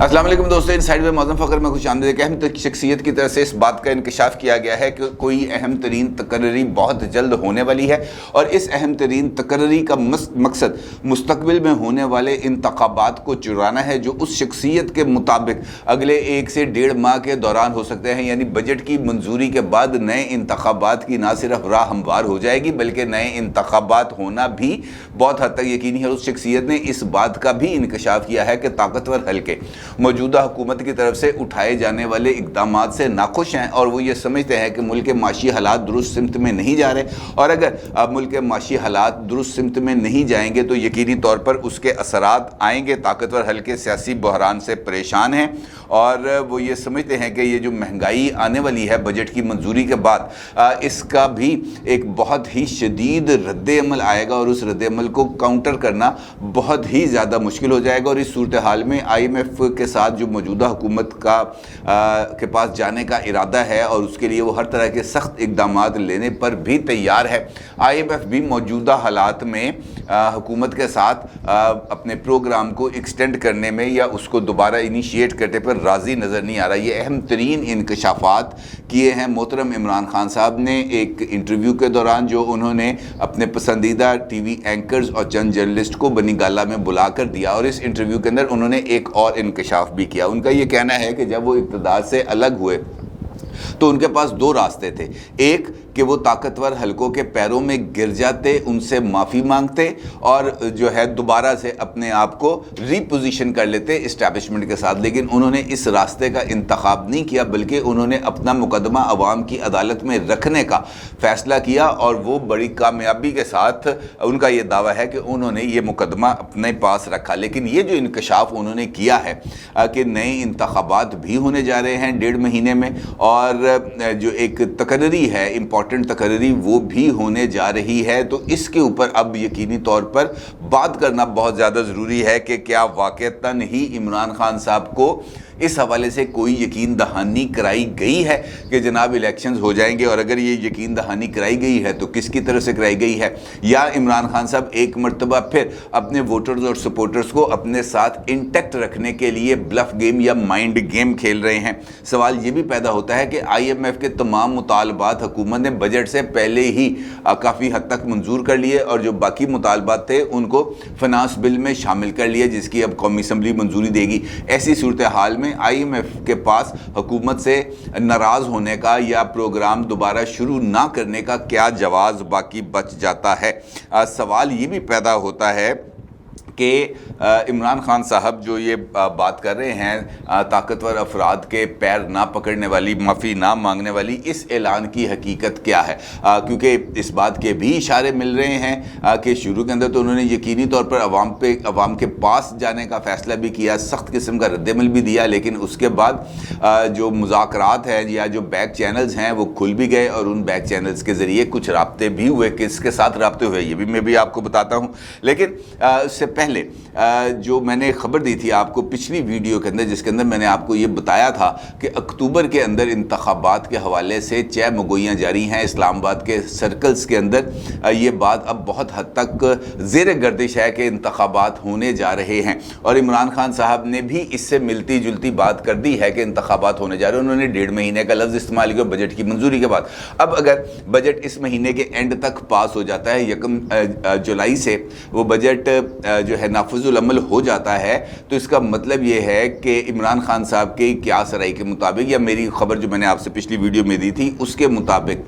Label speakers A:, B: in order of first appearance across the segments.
A: अस्सलाम वालेकुम दोस्तों, इनसाइड में मौज़ूम फ़क्र में खुश आमदीद। एक अहम शख्सियत की तरफ से इस बात का इंकशाफ किया गया है कि कोई अहम तरीन तकर्री बहुत जल्द होने वाली है और इस अहम तरीन तकर्री का मकसद मुस्तकबिल में होने वाले इंतखाबात को चुराना है, जो उस शख्सियत के मुताबिक अगले 1 से 1.5 माह के दौरान हो सकते हैं। यानी बजट की मंजूरी के बाद नए इंतखाबात की ना सिर्फ राह हमवार हो जाएगी बल्कि नए इंतखाबात होना भी बहुत हद तक यकीनी है। उस शख्सियत ने इस बात का भी इंकशाफ किया है कि ताकतवर हल्के मौजूदा हुकूमत की तरफ से उठाए जाने वाले इक़दामात से नाखुश हैं और वो ये समझते हैं कि मुल्क के माशी हालात दुरुस्त सिमत में नहीं जा रहे, और अगर अब मुल्क के माशी हालात दुरुस्त सिमत में नहीं जाएंगे तो यकीनी तौर पर उसके असरात आएंगे। ताकतवर हल्के सियासी बहरान से परेशान हैं और वो ये समझते हैं कि ये जो महंगाई आने वाली है बजट की मंजूरी के बाद, इसका भी एक बहुत ही शदीद रद्द-ए-अमल आएगा और उस रद्द-ए-अमल को काउंटर करना बहुत ही ज़्यादा मुश्किल हो जाएगा। और इस सूरत हाल में IMF के साथ जो मौजूदा हुकूमत के पास जाने का इरादा है और उसके लिए वो हर तरह के सख्त इक़दामात लेने पर भी तैयार है। IMF भी मौजूदा हालात में हुकूमत के साथ अपने प्रोग्राम को एक्सटेंड करने में या उसको दोबारा इनिशिएट करने पर राज़ी नज़र नहीं आ रहा। ये अहम तरीन इंकशाफात किए हैं मोहतरम इमरान खान साहब ने एक इंटरव्यू के दौरान, जो उन्होंने अपने पसंदीदा TV एंकर्स और चंद जर्नलिस्ट को बनी गाला में बुला कर दिया। और इस इंटरव्यू के अंदर उन्होंने एक और इंकशाफ भी किया। उनका ये कहना है कि जब वो इक़्तिदार से अलग हुए तो उनके पास 2 रास्ते थे। एक कि वो ताकतवर हलकों के पैरों में गिर जाते, उनसे माफ़ी मांगते और जो है दोबारा से अपने आप को रीपोजीशन कर लेते इस्टेब्लिशमेंट के साथ। लेकिन उन्होंने इस रास्ते का इंतखाब नहीं किया बल्कि उन्होंने अपना मुकदमा अवाम की अदालत में रखने का फ़ैसला किया और वो बड़ी कामयाबी के साथ उनका ये दावा है कि उन्होंने ये मुकदमा अपने पास रखा। लेकिन ये जो इंकशाफ उन्होंने किया है कि नए इंतखाबात भी होने जा रहे हैं 1.5 महीने में और जो एक तकर्री है इम्पॉर्टेंट तकर्री वो भी होने जा रही है, तो इसके ऊपर अब यकीनी तौर पर बात करना बहुत ज़्यादा ज़रूरी है कि क्या वाक़तन ही इमरान खान साहब को इस हवाले से कोई यकीन दहानी कराई गई है कि जनाब इलेक्शंस हो जाएंगे, और अगर ये यकीन दहानी कराई गई है तो किसकी तरफ से कराई गई है, या इमरान खान साहब एक मरतबा फिर अपने वोटर्स और सपोर्टर्स को अपने साथ इंटैक्ट रखने के लिए ब्लफ गेम या माइंड गेम खेल रहे हैं। सवाल ये भी पैदा होता है कि IMF के तमाम मुतालबात हुकूमत ने बजट से पहले ही काफ़ी हद तक मंजूर कर लिए और जो बाकी मुतालबात थे उनको फिनांस बिल में शामिल कर लिया जिसकी अब कौमी असम्बली मंजूरी देगी। ऐसी सूरत हाल में IMF के पास हुकूमत से नाराज़ होने का या प्रोग्राम दोबारा शुरू ना करने का क्या जवाज़ बाकी बच जाता है। सवाल ये भी पैदा होता है कि इमरान खान साहब जो ये बात कर रहे हैं ताकतवर अफराद के पैर ना पकड़ने वाली, माफ़ी ना मांगने वाली, इस ऐलान की हकीकत क्या है, क्योंकि इस बात के भी इशारे मिल रहे हैं कि शुरू के अंदर तो उन्होंने यकीनी तौर पर अवाम के पास जाने का फ़ैसला भी किया, सख्त किस्म का रद्दमल भी दिया, लेकिन उसके बाद जो मुज़ाकरात हैं या जो बैक चैनल्स हैं वो खुल भी गए और उन बैक चैनल्स के ज़रिए कुछ राब्ते भी हुए। किसके साथ राब्ते हुए ये भी मैं भी आपको बताता हूँ। लेकिन उससे पहले जो मैंने खबर दी थी आपको पिछली वीडियो के अंदर, जिसके अंदर मैंने आपको ये बताया था कि अक्टूबर के अंदर इंतखाबात के हवाले से चह मगोइयाँ जारी हैं इस्लामाबाद के सर्कल्स के अंदर। ये बात अब बहुत हद तक ज़ेर गर्दिश है कि इंतखाबात होने जा रहे हैं और इमरान खान साहब ने भी इससे मिलती जुलती बात कर दी है कि इंतखाबात होने जा रहे हैं। उन्होंने 1.5 महीने का लफ्ज़ इस्तेमाल किया बजट की मंजूरी के बाद। अब अगर बजट इस महीने के एंड तक पास हो जाता है, 1 जुलाई से वो बजट जो है नाफिजुल अमल हो जाता है, तो इसका मतलब ये है कि इमरान खान साहब के क्या सराई के मुताबिक या मेरी खबर जो मैंने आपसे पिछली वीडियो में दी थी उसके मुताबिक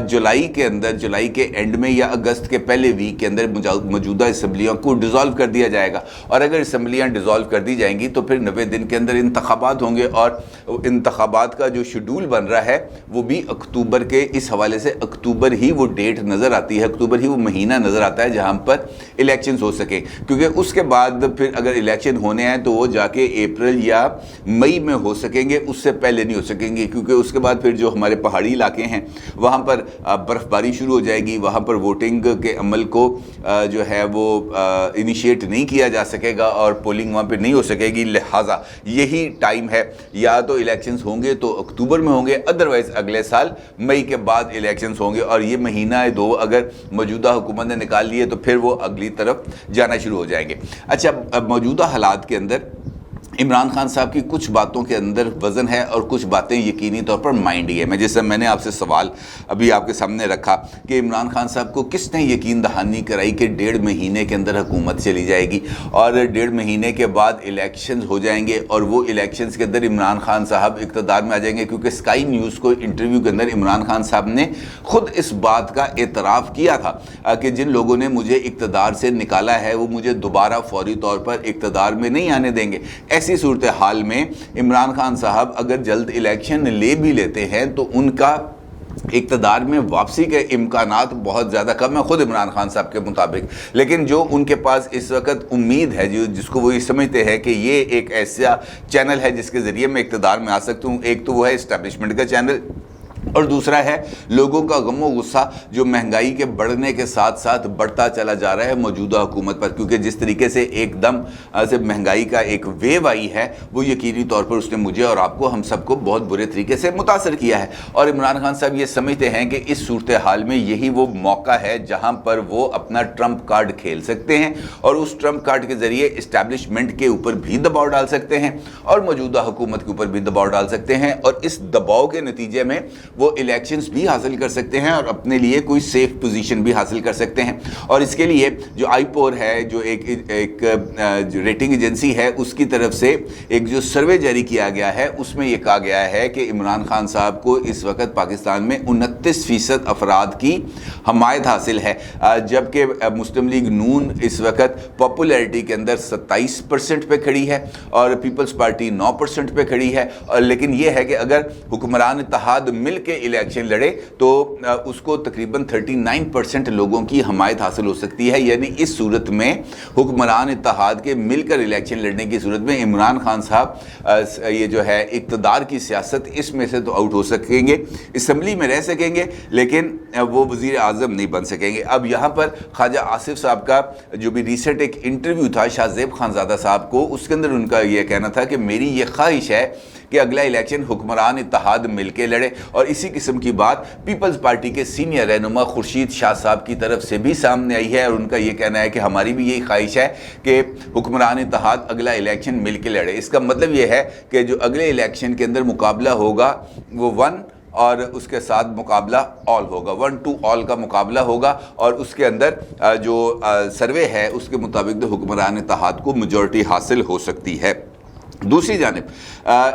A: जुलाई के अंदर, जुलाई के एंड में या अगस्त के पहले वीक के अंदर मौजूदा असम्बलियों को डिज़ोल्व कर दिया जाएगा। और अगर असम्बलियाँ डिज़ोल्व कर दी जाएंगी तो फिर 90 दिन के अंदर इंतखाबात होंगे और इंतखाबात का जो शेड्यूल बन रहा है वो भी अक्टूबर के, इस हवाले से अक्टूबर ही वो डेट नज़र आती है, अक्टूबर ही वो महीना नज़र आता है जहाँ पर इलेक्शंस हो सके, क्योंकि उसके बाद फिर अगर इलेक्शन होने हैं तो वो जाके अप्रैल या मई में हो सकेंगे, उससे पहले नहीं हो सकेंगे, क्योंकि उसके बाद फिर जो हमारे पहाड़ी इलाके हैं वहाँ पर बर्फ़बारी शुरू हो जाएगी, वहाँ पर वोटिंग के अमल को जो है वो इनिशिएट नहीं किया जा सकेगा और पोलिंग वहाँ पर नहीं हो सकेगी। लिहाजा यही टाइम है, या तो इलेक्शंस होंगे तो अक्टूबर में होंगे, अदरवाइज़ अगले साल मई के बाद इलेक्शंस होंगे और ये महीना 2 अगर मौजूदा हुकूमत ने निकाल लिए तो फिर वो अगली तरफ जाना शुरू हो जाएंगे। अच्छा, अब मौजूदा हालात के अंदर इमरान खान साहब की कुछ बातों के अंदर वज़न है और कुछ बातें यकीनी तौर पर माइंडी है। जैसे मैंने आपसे सवाल अभी आपके सामने रखा कि इमरान खान साहब को किसने यकीन दहानी कराई कि 1.5 महीने के अंदर हुकूमत चली जाएगी और 1.5 महीने के बाद इलेक्शंस हो जाएंगे और वो इलेक्शंस के अंदर इमरान खान साहब इक़्तिदार में आ जाएंगे। क्योंकि स्काई न्यूज़ को इंटरव्यू के अंदर इमरान खान साहब ने खुद इस बात का एतराफ़ किया था कि जिन लोगों ने मुझे इक़्तिदार से निकाला है वो मुझे दोबारा फौरी तौर पर इक़्तिदार में नहीं आने देंगे। ऐसी सूरत हाल में इमरान खान साहब अगर जल्द इलेक्शन ले भी लेते हैं तो उनका इक़्तिदार में वापसी के इम्कानात बहुत ज़्यादा कम है खुद इमरान खान साहब के मुताबिक। लेकिन जो उनके पास इस वक्त उम्मीद है जिसको वो ये समझते हैं कि ये एक ऐसा चैनल है जिसके ज़रिए मैं इक़्तिदार में आ सकता हूँ, एक तो वो है इस्टेब्लिशमेंट का चैनल और दूसरा है लोगों का गम और गुस्सा जो महंगाई के बढ़ने के साथ साथ बढ़ता चला जा रहा है मौजूदा हुकूमत पर। क्योंकि जिस तरीके से एकदम से महंगाई का एक वेव आई है वो यकीनी तौर पर उसने मुझे और आपको हम सबको बहुत बुरे तरीके से मुतासर किया है। और इमरान खान साहब ये समझते हैं कि इस सूरत हाल में यही वो मौका है जहाँ पर वो अपना ट्रम्प कार्ड खेल सकते हैं और उस ट्रम्प कार्ड के ज़रिए इस्टेब्लिशमेंट के ऊपर भी दबाव डाल सकते हैं और मौजूदा हुकूमत के ऊपर भी दबाव डाल सकते हैं और इस दबाव के नतीजे में वो इलेक्शंस भी हासिल कर सकते हैं और अपने लिए कोई सेफ पोजीशन भी हासिल कर सकते हैं। और इसके लिए जो आईपोर है जो एक रेटिंग एजेंसी है उसकी तरफ से एक जो सर्वे जारी किया गया है उसमें यह कहा गया है कि इमरान खान साहब को इस वक्त पाकिस्तान में 29% अफराद की हमायत हासिल है, जबकि मुस्लिम लीग नून इस वक्त पॉपुलैरिटी के अंदर 27% पे खड़ी है और पीपल्स पार्टी 9% पे खड़ी है। और लेकिन यह है कि अगर हुक्मरान इत्तेहाद मिल के इलेक्शन लड़े तो उसको तकरीबन 39% लोगों की हमायत हासिल हो सकती है। यानी इस सूरत में हुक्मरान इत्तेहाद के मिलकर इलेक्शन लड़ने की सूरत में इमरान खान साहब ये जो है इक़्तिदार की सियासत इसमें से तो आउट हो सकेंगे, असम्बली में रह सकेंगे लेकिन वो वज़ीर आज़म नहीं बन सकेंगे। अब यहाँ पर ख्वाजा आसिफ साहब का जो भी रिसेंट एक इंटरव्यू था शाहज़ेब खानज़ादा साहब को, उसके अंदर उनका ये कहना था कि मेरी ये ख्वाहिश है कि अगला इलेक्शन हुक्मरान इत्तेहाद मिलके लड़े। और इसी किस्म की बात पीपल्स पार्टी के सीनियर रहनुमा खुर्शीद शाह साहब की तरफ से भी सामने आई है और उनका ये कहना है कि हमारी भी यही ख्वाहिश है कि हुक्मरान इत्तेहाद अगला इलेक्शन मिलके लड़े। इसका मतलब ये है कि जो अगले इलेक्शन के अंदर मुकाबला होगा वो 1 और उसके साथ मुकाबला ऑल होगा, 1 to all का मुकाबला होगा और उसके अंदर जो सर्वे है उसके मुताबिक तो हुक्मरान इत्तेहाद को मेजॉरिटी हासिल हो सकती है। दूसरी जानिब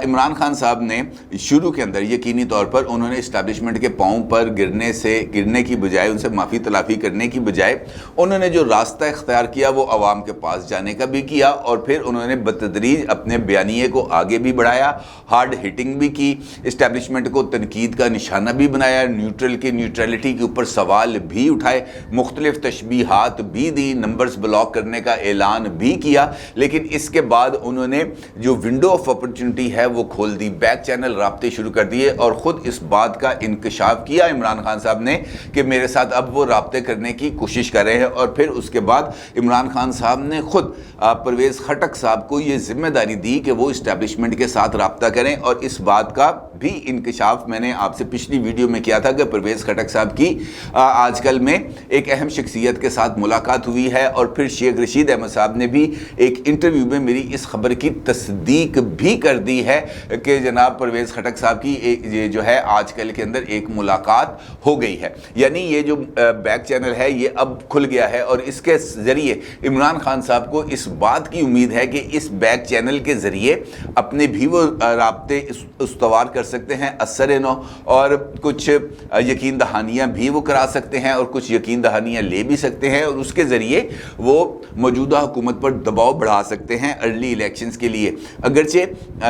A: इमरान खान साहब ने शुरू के अंदर यकीनी तौर पर उन्होंने इस्टेब्लिशमेंट के पाँव पर गिरने की बजाय उनसे माफ़ी तलाफ़ी करने की बजाय उन्होंने जो रास्ता इख्तियार किया वो आवाम के पास जाने का भी किया और फिर उन्होंने बतदरीज अपने बयानिए को आगे भी बढ़ाया, हार्ड हिटिंग भी की, इस्टेब्लिशमेंट को तनकीद का निशाना भी बनाया, न्यूट्रलिटी के ऊपर सवाल भी उठाए, मुख्तलिफ तशबीहात भी दी, नंबर्स ब्लॉक करने का ऐलान भी किया। लेकिन इसके बाद उन्होंने जो विंडो ऑफ अपॉर्चुनिटी है वो खोल दी, बैक चैनल राब्ते शुरू कर दिए और ख़ुद इस बात का इंकशाफ किया इमरान खान साहब ने कि मेरे साथ अब वो राब्ते करने की कोशिश कर रहे हैं। और फिर उसके बाद इमरान खान साहब ने ख़ुद परवेज़ खटक साहब को ये जिम्मेदारी दी कि वो इस्टेब्लिशमेंट के साथ राब्ता करें और इस बात का भी इंकशाफ मैंने आपसे पिछली वीडियो में किया था कि परवेज़ खटक साहब की आजकल में एक अहम शख्सियत के साथ मुलाकात हुई है और फिर शेख रशीद अहमद साहब ने भी एक इंटरव्यू में मेरी इस खबर की तस्दीक भी कर दी है कि जनाब परवेज़ खटक साहब की ये जो है आजकल के अंदर एक मुलाकात हो गई है। यानी ये जो बैक चैनल है ये अब खुल गया है और इसके ज़रिए इमरान खान साहब को इस बात की उम्मीद है कि इस बैक चैनल के ज़रिए अपने भी वो राब्ते उस्तवार कर सकते हैं असर नो और कुछ यकीन दहानियाँ भी वो करा सकते हैं और कुछ यकीन दहानियाँ ले भी सकते हैं और उसके ज़रिए वो मौजूदा हुकूमत पर दबाव बढ़ा सकते हैं अर्ली इलेक्शंस के लिए। अगरचे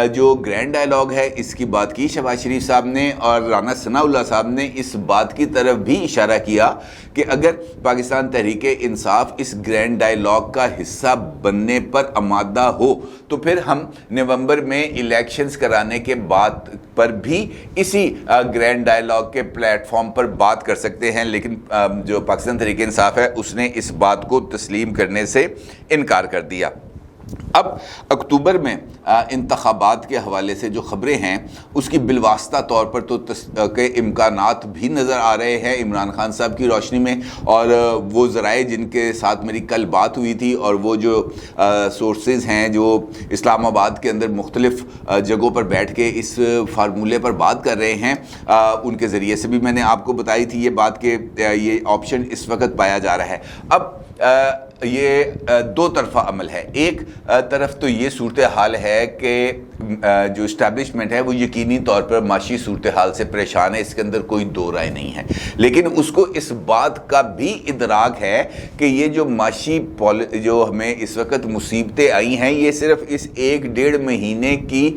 A: जो ग्रैंड डायलॉग है इसकी बात की शहबाज शरीफ साहब ने और राना सनाउल्लाह साहब ने इस बात की तरफ भी इशारा किया कि अगर पाकिस्तान तहरीक इंसाफ इस ग्रैंड डायलॉग का हिस्सा बनने पर आमादा हो तो फिर हम नवंबर में इलेक्शंस कराने के बाद पर भी इसी ग्रैंड डायलॉग के प्लेटफॉर्म पर बात कर सकते हैं। लेकिन जो पाकिस्तान तहरीक इंसाफ है उसने इस बात को तस्लीम करने से इनकार कर दिया। اب اکتوبر میں انتخابات کے حوالے سے جو خبریں ہیں اس کی بالواسطہ طور پر تو کے امکانات بھی نظر آ رہے ہیں عمران خان صاحب کی روشنی میں، اور وہ ذرائع جن کے ساتھ میری کل بات ہوئی تھی اور وہ جو سورسز ہیں جو اسلام آباد کے اندر مختلف جگہوں پر بیٹھ کے اس فارمولے پر بات کر رہے ہیں، ان کے ذریعے سے بھی میں نے آپ کو بتائی تھی یہ بات کہ یہ آپشن اس وقت پایا جا رہا ہے۔ اب یہ دو طرفہ عمل ہے۔ ایک طرف تو یہ صورتحال ہے کہ جو اسٹیبلشمنٹ ہے وہ یقینی طور پر معاشی صورتحال سے پریشان ہے، اس کے اندر کوئی دو رائے نہیں ہے، لیکن اس کو اس بات کا بھی ادراک ہے کہ یہ جو معاشی جو ہمیں اس وقت مصیبتیں آئی ہیں یہ صرف اس 1-1.5 مہینے کی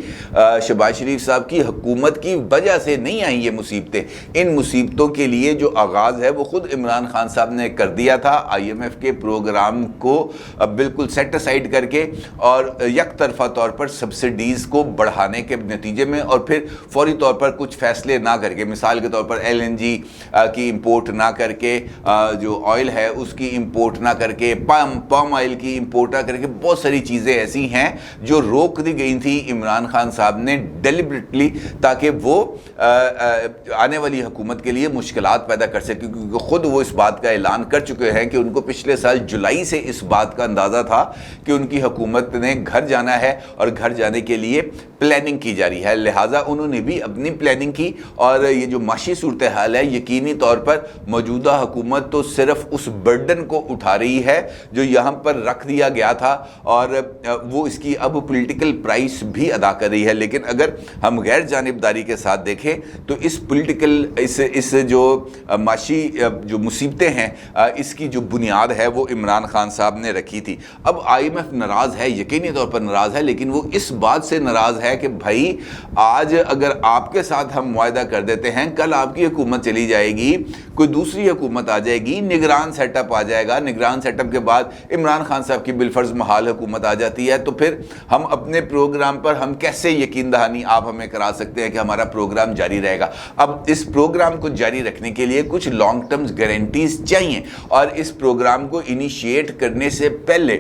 A: شہباز شریف صاحب کی حکومت کی وجہ سے نہیں آئیں یہ مصیبتیں۔ ان مصیبتوں کے لیے جو آغاز ہے وہ خود عمران خان صاحب نے کر دیا تھا، IMF کے پروگرام کو بالکل سیٹ اسائیڈ کر کے اور یک طرفہ طور پر سبسڈیز کو بڑھانے کے نتیجے میں، اور پھر فوری طور پر کچھ فیصلے نہ کر کے، مثال کے طور پر LNG کی امپورٹ نہ کر کے، جو آئل ہے اس کی امپورٹ نہ کر کے، پام آئل کی امپورٹ نہ کر کے، بہت ساری چیزیں ایسی ہیں جو روک دی گئی تھیں عمران خان صاحب نے ڈیلیبریٹلی، تاکہ وہ آنے والی حکومت کے لیے مشکلات پیدا کر سکے، کیونکہ خود وہ اس بات کا اعلان کر چکے ہیں کہ ان کو پچھلے سال جولائی سے اس بات کا اندازہ تھا کہ ان کی حکومت نے گھر جانا ہے اور گھر جانے کے لیے پلاننگ کی جا رہی ہے، لہٰذا انہوں نے بھی اپنی پلاننگ کی، اور یہ جو معاشی صورتحال ہے یقینی طور پر موجودہ حکومت تو صرف اس برڈن کو اٹھا رہی ہے جو یہاں پر رکھ دیا گیا تھا، اور وہ اس کی اب پولیٹیکل پرائس بھی ادا کر رہی ہے۔ لیکن اگر ہم غیر جانبداری کے ساتھ دیکھیں تو اس پولیٹیکل اس جو معاشی جو مصیبتیں ہیں اس کی جو بنیاد ہے وہ عمران خان صاحب نے رکھی تھی۔ اب IMF ناراض ہے، یقینی طور پر ناراض ہے، لیکن وہ اس بات سے ناراض ہے کہ بھائی آج اگر آپ کے ساتھ ہم معاہدہ کر دیتے ہیں، کل آپ کی حکومت چلی جائے گی، کوئی دوسری حکومت آ جائے گی، نگران سیٹ اپ آ جائے گا، نگران سیٹ اپ کے بعد عمران خان صاحب کی بالفرض محال حکومت آ جاتی ہے، تو پھر ہم اپنے پروگرام پر ہم کیسے یقین دہانی آپ ہمیں کرا سکتے ہیں کہ ہمارا پروگرام جاری رہے گا؟ اب اس پروگرام کو جاری رکھنے کے لیے کچھ لانگ ٹرم گارنٹیز چاہیے، اور اس پروگرام کو انیشیٹ کرنے سے پہلے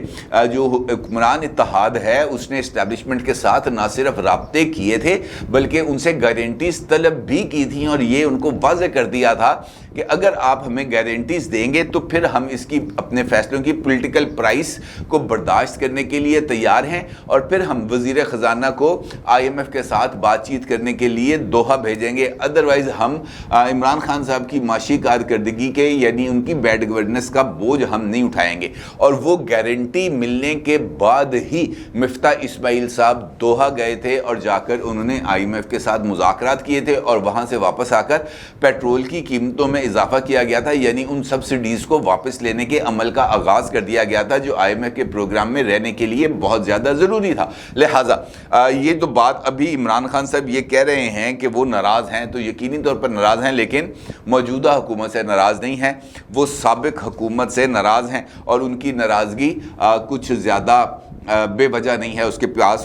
A: جو حکمران اتحاد ہے اس نے اسٹیبلشمنٹ کے ساتھ نہ صرف رابطے کیے تھے بلکہ ان سے گارنٹیز طلب بھی کی تھیں، اور یہ ان کو واضح کر دیا تھا کہ اگر آپ ہمیں گارنٹیز دیں گے تو پھر ہم اس کی اپنے فیصلوں کی پولیٹیکل پرائس کو برداشت کرنے کے لیے تیار ہیں، اور پھر ہم وزیر خزانہ کو IMF کے ساتھ بات چیت کرنے کے لیے دوحہ بھیجیں گے، ادروائز ہم عمران خان صاحب کی معاشی کارکردگی کے یعنی ان کی بیڈ گورننس کا بوجھ ہم نہیں اٹھائیں گے۔ اور وہ گارنٹی ملنے کے بعد ہی مفتاح اسماعیل صاحب دوحہ گئے تھے اور جا کر انہوں نے IMF کے ساتھ مذاکرات کیے تھے، اور وہاں سے واپس آ کر پیٹرول کی قیمتوں میں اضافہ کیا گیا تھا، یعنی ان سبسڈیز کو واپس لینے کے عمل کا آغاز کر دیا گیا تھا جو IMF کے پروگرام میں رہنے کے لیے بہت زیادہ ضروری تھا۔ لہٰذا یہ تو بات ابھی عمران خان صاحب یہ کہہ رہے ہیں کہ وہ ناراض ہیں، تو یقینی طور پر ناراض ہیں، لیکن موجودہ حکومت سے ناراض نہیں ہیں، وہ سابق حکومت سے ناراض ہیں، اور ان کی ناراضگی کچھ زیادہ بے وجہ نہیں ہے،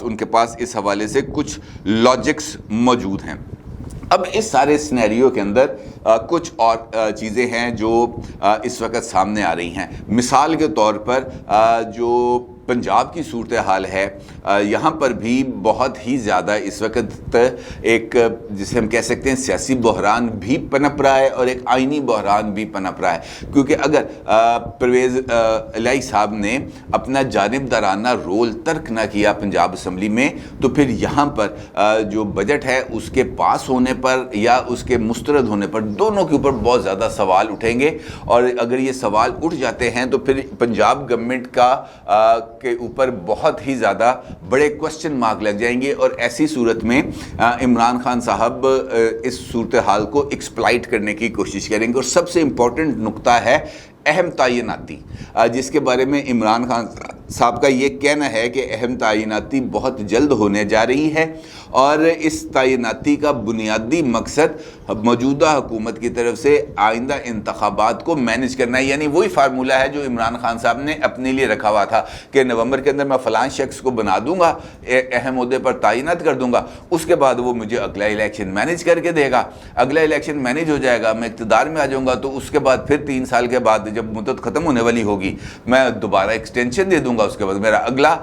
A: ان کے پاس اس حوالے سے کچھ لاجکس موجود ہیں۔ اب اس سارے سینیریو کے اندر کچھ اور چیزیں ہیں جو اس وقت سامنے آ رہی ہیں۔ مثال کے طور پر جو پنجاب کی صورتحال ہے، یہاں پر بھی بہت ہی زیادہ اس وقت ایک جسے ہم کہہ سکتے ہیں سیاسی بحران بھی پنپ رہا ہے اور ایک آئینی بحران بھی پنپ رہا ہے، کیونکہ اگر پرویز الہی صاحب نے اپنا جانبدارانہ رول ترک نہ کیا پنجاب اسمبلی میں، تو پھر یہاں پر جو بجٹ ہے اس کے پاس ہونے پر یا اس کے مسترد ہونے پر دونوں کے اوپر بہت زیادہ سوال اٹھیں گے، اور اگر یہ سوال اٹھ جاتے ہیں تو پھر پنجاب گورنمنٹ کے اوپر بہت ہی زیادہ بڑے کوسچن مارک لگ جائیں گے، اور ایسی صورت میں عمران خان صاحب اس صورتحال کو ایکسپلائٹ کرنے کی کوشش کریں گے۔ اور سب سے امپورٹنٹ نقطہ ہے اہم تعیناتی، جس کے بارے میں عمران خان صاحب کا یہ کہنا ہے کہ اہم تعیناتی بہت جلد ہونے جا رہی ہے، اور اس تعیناتی کا بنیادی مقصد موجودہ حکومت کی طرف سے آئندہ انتخابات کو مینج کرنا ہے، یعنی وہی فارمولہ ہے جو عمران خان صاحب نے اپنے لیے رکھا ہوا تھا کہ نومبر کے اندر میں فلاں شخص کو بنا دوں گا، اہم عہدے پر تعینات کر دوں گا، اس کے بعد وہ مجھے اگلا الیکشن مینج کر کے دے گا، اگلا الیکشن مینج ہو جائے گا، میں اقتدار میں آ جاؤں گا، تو اس کے بعد پھر 3 سال کے بعد جب مدت ختم ہونے والی ہوگی میں دوبارہ ایکسٹینشن دے دوں जाऊंगा, उसके बाद मेरा अगला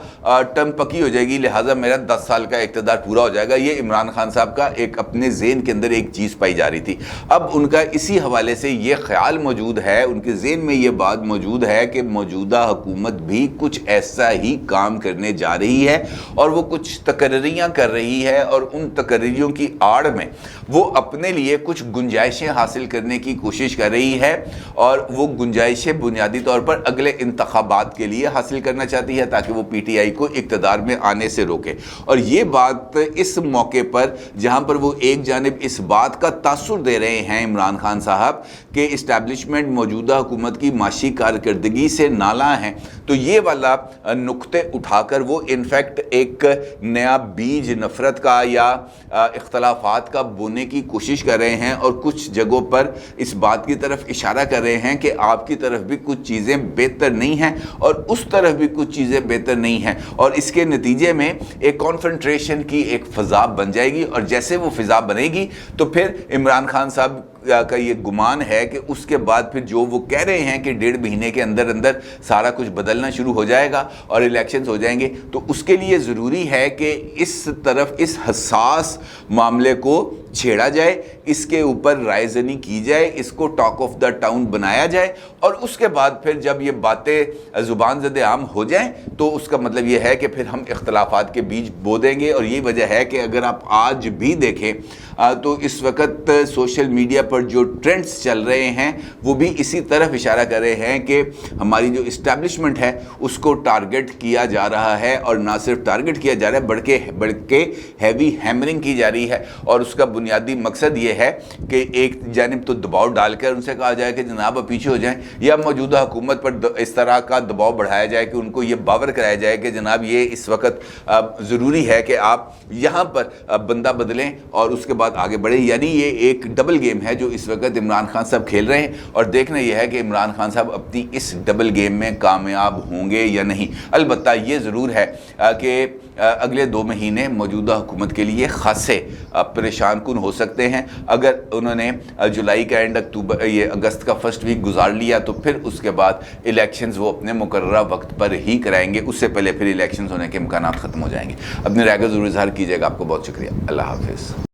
A: टर्म पक्की हो जाएगी, लिहाजा मेरा 10 साल का इक़्तिदार पूरा हो जाएगा। ये इमरान खान साहब का एक अपने ज़हन के अंदर एक चीज़ पाई जा रही थी। अब उनका इसी हवाले से ये ख्याल मौजूद है, उनके ज़हन में ये बात मौजूद है कि मौजूदा हुकूमत भी कुछ ऐसा ही काम करने जा रही है और वो कुछ तकर्रियाँ कर रही है और उन तकर्रियों की आड़ में वो अपने लिए कुछ गुंजाइशें हासिल करने की कोशिश कर रही है और वो गुंजाइशें बुनियादी तौर पर अगले इंतखाबात के लिए हासिल करना चाहती है ताकि वो पीटीआई को इक़्तिदार में आने से रोके। और ये बात इस मौके पर जहाँ पर वो एक जानिब इस बात का तासुर दे रहे हैं इमरान खान साहब कि इस्टेब्लिशमेंट मौजूदा हुकूमत की माशी कारकर्दगी से नाला है, तो ये वाला नुक्ते उठाकर वो इनफैक्ट एक नया बीज नफ़रत का या इख्तलाफात का बोने की कोशिश कर रहे हैं और कुछ जगहों पर इस बात की तरफ इशारा कर रहे हैं कि आपकी तरफ भी कुछ चीज़ें बेहतर नहीं हैं और उस तरफ भी कुछ चीज़ें बेहतर नहीं हैं, और इसके नतीजे में एक कॉन्फ्रंट्रेशन की एक फ़ज़ा बन जाएगी। और जैसे वो फ़ज़ा बनेगी तो फिर इमरान खान साहब का ये गुमान है कि उसके बाद फिर जो वो कह रहे हैं कि 1.5 महीने के अंदर अंदर सारा कुछ बदलना शुरू हो जाएगा और इलेक्शंस हो जाएंगे, तो उसके लिए ज़रूरी है कि इस तरफ इस हसास मामले को छेड़ा जाए, इसके ऊपर रायज़नी की जाए, इसको टॉक ऑफ द टाउन बनाया जाए, और उसके बाद फिर जब ये बातें ज़ुबान ज़द आम हो जाएं तो उसका मतलब ये है कि फिर हम इख्तलाफात के बीज बो देंगे। और ये वजह है कि अगर आप आज भी देखें तो इस वक्त सोशल मीडिया पर जो ट्रेंड्स चल रहे हैं वो भी इसी तरफ इशारा कर रहे हैं कि हमारी जो इस्टेब्लिशमेंट है उसको टारगेट किया जा रहा है, और ना सिर्फ टारगेट किया जा रहा है बल्कि हैवी हैमरिंग की जा रही है। और उसका बुनियादी मकसद ये है कि एक जानिब तो दबाव डालकर उनसे कहा जाए कि जनाब आप पीछे हो जाएं, या मौजूदा हुकूमत पर इस तरह का दबाव बढ़ाया जाए कि उनको ये बावर कराया जाए कि जनाब ये इस वक्त ज़रूरी है कि आप यहाँ पर बंदा बदलें और उसके बाद आगे बढ़े। यानी ये एक डबल गेम है जो इस वक्त इमरान खान साहब खेल रहे हैं, और देखना यह है कि इमरान खान साहब अपनी इस डबल गेम में कामयाब होंगे या नहीं। अलबत्ता ये ज़रूर है कि अगले 2 महीने मौजूदा हुकूमत के लिए खासे परेशान कुन हो सकते हैं। अगर उन्होंने जुलाई का एंड अगस्त का फर्स्ट वीक गुजार लिया तो फिर उसके बाद इलेक्शंस वो अपने मुकर्ररा वक्त पर ही कराएंगे, उससे पहले फिर इलेक्शंस होने के इम्कानात ख़त्म हो जाएंगे। अपने राय का ज़रूर इज़हार कीजिएगा। आपको बहुत शुक्रिया। अल्लाह हाफ़िज़।